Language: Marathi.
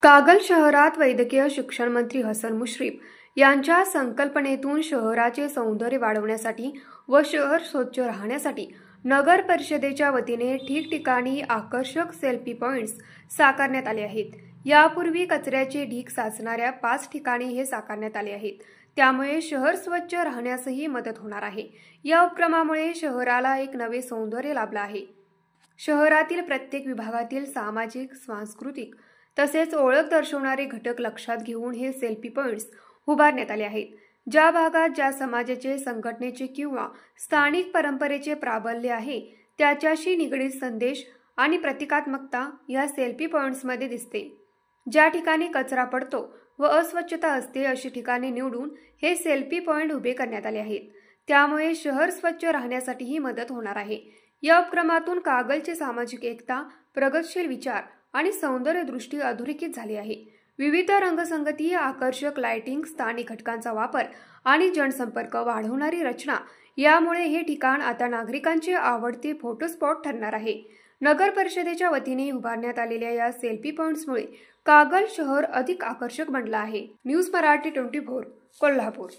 कागल शहरात वैद्यकीय शिक्षण मंत्री हसन मुश्रीफ यांच्या संकल्पनेतून शहराचे सौंदर्य वाढवण्यासाठी व शहर स्वच्छ राहण्यासाठी नगर परिषदेच्या वतीने ठिकठिकाणी आकर्षक सेल्फी पॉइंट्स साकारण्यात आले आहेत। यापूर्वी कचऱ्याचे ढीग साचणाऱ्या 5 ठिकाणी हे साकारण्यात आले आहेत। त्यामुळे शहर स्वच्छ राहण्यासही मदत होणार आहे। या उपक्रमामुळे शहराला एक नवे सौंदर्य लाभले आहे। शहरातील प्रत्येक विभागातील सामाजिक, सांस्कृतिक तसेच ओळख दर्शवणारे घटक लक्षात घेऊन हे सेल्फी पॉइंट्स उभारण्यात आले आहेत। ज्या भागात ज्या समाजाचे, संघटनेचे किंवा स्थानिक परंपरेचे प्राबल्य आहे त्याच्याशी निगडीत संदेश आणि प्रतिकात्मकता या सेल्फी पॉइंट्समध्ये दिसते। ज्या ठिकाणी कचरा पडतो व अस्वच्छता असते अशी ठिकाणे निवडून हे सेल्फी पॉइंट उभे करण्यात आले आहेत। त्यामुळे शहर स्वच्छ राहण्यासाठीही मदत होणार आहे। या उपक्रमातून कागलचे सामाजिक एकता, प्रगतशील विचार आणि सौंदर्य दृष्टी अधोरेखित झाली आहे। विविध रंगसंगती, आकर्षक लाइटिंग, स्थानिक घटकांचा वापर आणि जनसंपर्क वाढवणारी रचना यामुळे हे ठिकाण आता नागरिकांचे आवडते फोटो स्पॉट ठरणार आहे। नगर परिषदेच्या वतीने उभारण्यात आलेल्या या सेल्फी पॉइंट्समुळे कागल शहर अधिक आकर्षक बनला आहे। न्यूज मराठी 24 कोल्हापूर।